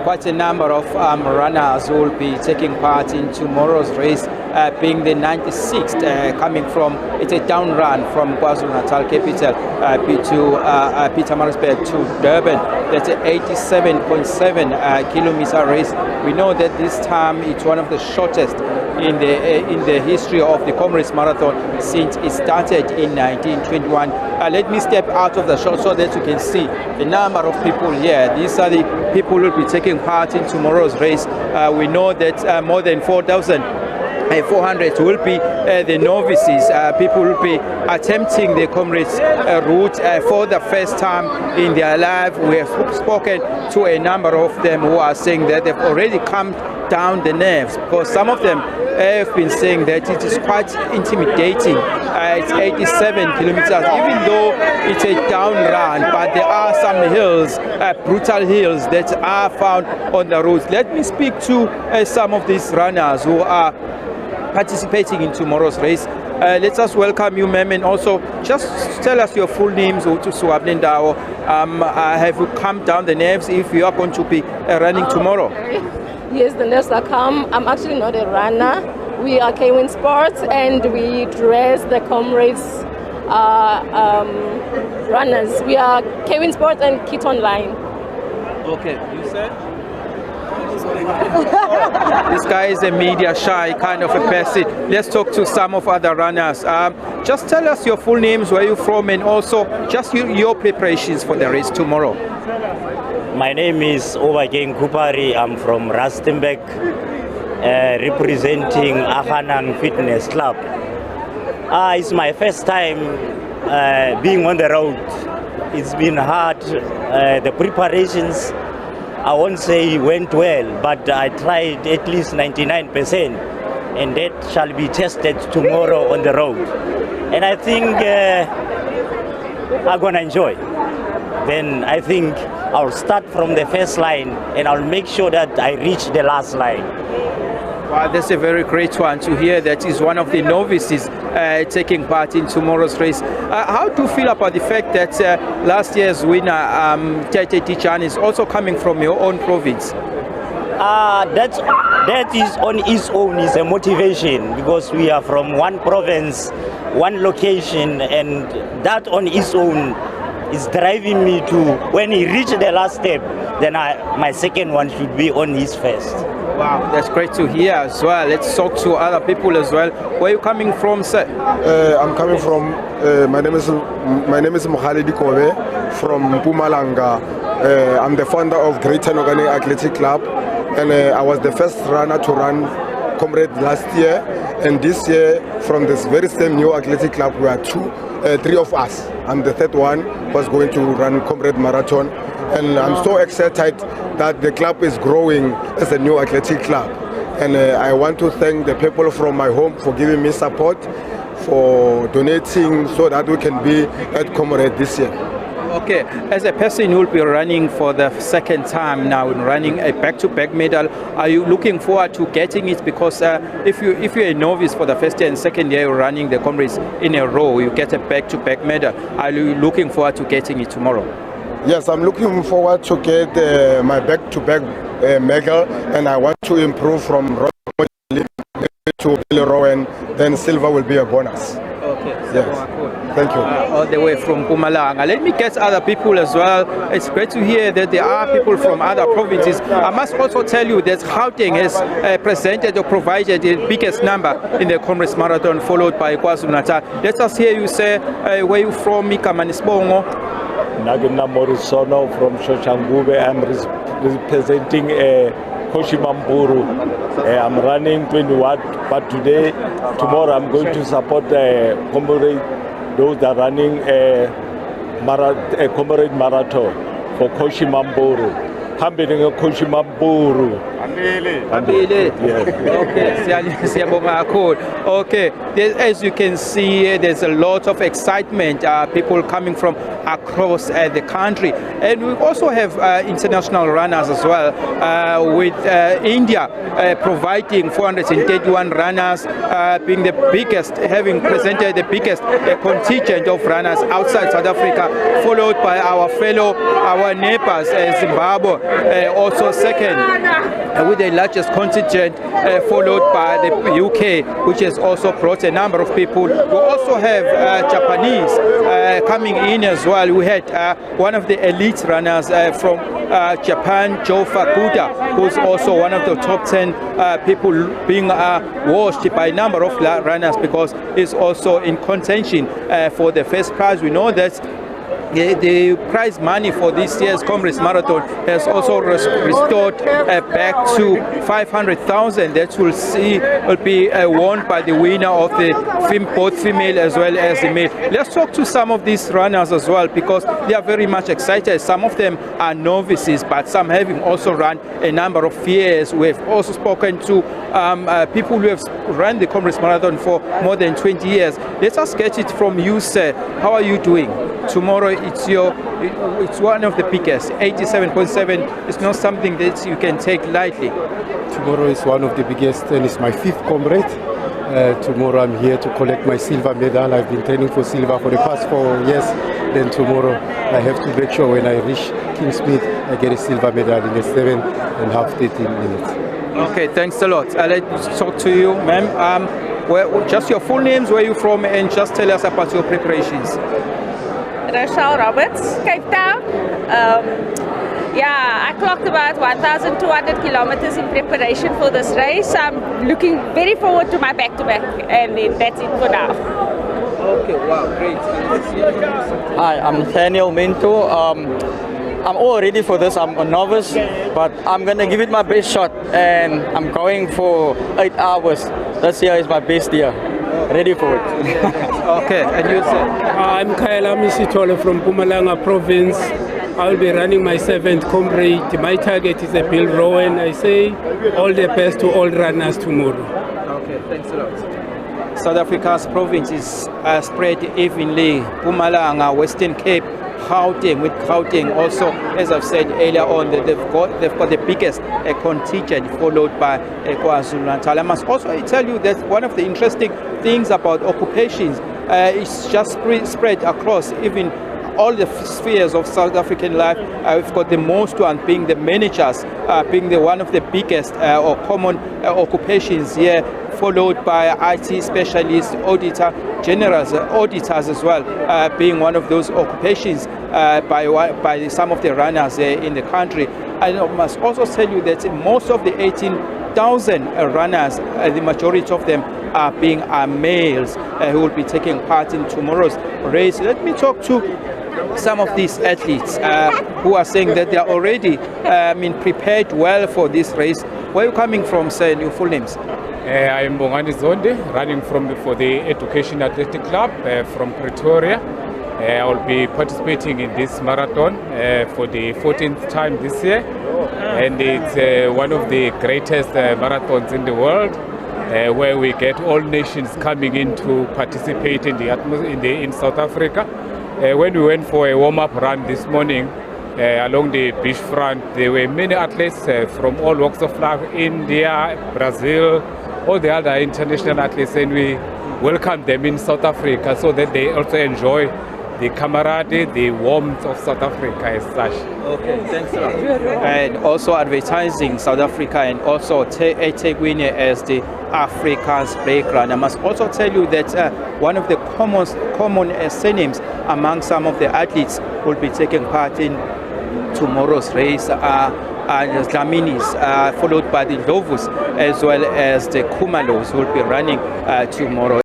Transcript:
quite a number of runners who will be taking part in tomorrow's race, being the 96th, coming from, it's a down run from KwaZulu-Natal capital to Pietermaritzburg to Durban. That's an 87.7 kilometer race. We know that this time it's one of the shortest in the history of the Comrades Marathon since it started in 1921. Let me step out of the shot so that you can see the number of people here. These are the people who will be taking part in tomorrow's race. We know that more than 4,400 will be the novices. People will be attempting the Comrades route for the first time in their life. We have spoken to a number of them who are saying that they've already come down the nerves, because some of them have been saying that it is quite intimidating. It's 87 kilometers, even though it's a down run, but there are some hills, brutal hills that are found on the route. Let me speak to some of these runners who are participating in tomorrow's race. Let us welcome you, ma'am, and also just tell us your full names. Have you come down the nerves if you are going to be running tomorrow? Yes, the nerves are calm. I'm actually not a runner. We are KWin Sports, and we dress the Comrades runners. We are KWin Sports and Kit Online. Okay, you said? This guy is a media shy kind of a person. Let's talk to some of other runners. Just tell us your full names, where you're from, and also just your preparations for the race tomorrow. My name is Vusi Khumalo. I'm from Rustenburg, representing Ahanan Fitness Club. It's my first time being on the road. It's been hard. The preparations, I won't say went well, but I tried at least 99%, and that shall be tested tomorrow on the road. And I think I'm gonna enjoy. Then I think I'll start from the first line, and I'll make sure that I reach the last line. Wow, that's a very great one to hear. That is one of the novices taking part in tomorrow's race. How do you feel about the fact that last year's winner, Tete Tichan, is also coming from your own province? That is on its own is a motivation, because we are from one province, one location, and that on its own is driving me to, when he reached the last step, then my second one should be on his first. Wow, that's great to hear as well. Let's talk to other people as well. Where are you coming from, sir? I'm coming from, my name is Mokhaledi Kobe from Mpumalanga. I'm the founder of Greater Organic Athletic Club, and I was the first runner to run Comrades last year, and this year from this very same new athletic club we are three of us. I'm the third one was going to run Comrades Marathon, and I'm so excited that the club is growing as a new athletic club, and I want to thank the people from my home for giving me support, for donating so that we can be at Comrades this year. Okay, as a person who will be running for the second time now and running a back-to-back medal, are you looking forward to getting it? Because if you're a novice for the first year and second year you're running the Comrades in a row, you get a back-to-back medal. Are you looking forward to getting it tomorrow? Yes, I'm looking forward to get my back-to-back medal, and I want to improve from to row, and then silver will be a bonus. Okay, yes. Thank you. All the way from Mpumalanga. Let me get other people as well. It's great to hear that there are people from other provinces. I must also tell you that Gauteng has presented or provided the biggest number in the Comrades Marathon, followed by KwaZulu-Natal. Let us hear you say where you from, Mikamanisbongo. Nagina Morisono from Shoshangube. I'm representing Koshimamburu. I'm running 21, but tomorrow I'm going to support the Comrades, those that are running a Comrades Marathon for Koshimamburu. Coming Koshimamburu. Yes. Okay, siyabonga kakhulu. Okay, as you can see, there's a lot of excitement. People coming from across the country, and we also have international runners as well. With India providing 431 runners, being the biggest, having presented the biggest contingent of runners outside South Africa, followed by our neighbors, Zimbabwe, also second with the largest contingent, followed by the UK, which has also brought a number of people. We also have Japanese coming in as well. We had one of the elite runners from Japan, Joe Fukuda, who's also one of the top 10 people being watched by a number of runners because he's also in contention for the first prize. We know that the prize money for this year's Comrades Marathon has also restored back to 500,000. That will be won by the winner of both female as well as the male. Let's talk to some of these runners as well because they are very much excited. Some of them are novices, but some having also run a number of years. We have also spoken to people who have run the Comrades Marathon for more than 20 years. Let us get it from you, sir. How are you doing? Tomorrow it's one of the biggest. 87.7 is not something that you can take lightly. Tomorrow is one of the biggest and it's my 5th comrade. Tomorrow I'm here to collect my silver medal. I've been training for silver for the past 4 years. Then tomorrow I have to make sure when I reach Kingsmead I get a silver medal in the 7.5 13 minutes. Okay, thanks a lot. Let's talk to you, ma'am. Just your full names, where you're from, and just tell us about your preparations. Rochelle Roberts, Cape Town. I clocked about 1,200 kilometers in preparation for this race. I'm looking very forward to my back-to-back, and that's it for now. Okay, wow, great. Hi, I'm Nathaniel Minto. I'm all ready for this. I'm a novice, but I'm going to give it my best shot, and I'm going for 8 hours. This year is my best year. Ready for it. Okay, and you sir? I'm Kaela Misitolo from Mpumalanga province. I'll be running my 7th comrade. My target is a Bill Rowan. I say all the best to all runners tomorrow. Okay, thanks a lot. South Africa's provinces are spread evenly. Mpumalanga, Western Cape, Gauteng. With Gauteng also, as I've said earlier on, they've got the biggest contingent, followed by KwaZulu-Natal. I must also tell you that one of the interesting things about occupations is just spread across even all the spheres of South African life. We've got the most one being the managers, being one of the biggest or common occupations here, followed by IT specialists, generals, auditors as well, being one of those occupations by some of the runners in the country. I must also tell you that most of the 18,000 runners, the majority of them are being males who will be taking part in tomorrow's race. Let me talk to some of these athletes who are saying that they are already prepared well for this race. Where are you coming from, sir, and your full names? I am Bongani Zonde, running for the Education Athletic Club from Pretoria. I will be participating in this marathon for the 14th time this year, and it's one of the greatest marathons in the world, where we get all nations coming in to participate in South Africa. When we went for a warm-up run this morning along the beach front, there were many athletes from all walks of life: India, Brazil, all the other international athletes, and we welcome them in South Africa so that they also enjoy the camaraderie, the warmth of South Africa as such. Okay, thanks a lot. And also advertising South Africa and also eThekwini as the Africa's playground. I must also tell you that one of the common surnames among some of the athletes who will be taking part in tomorrow's race are the Dlaminis, followed by the Lovus, as well as the Khumalos who will be running tomorrow.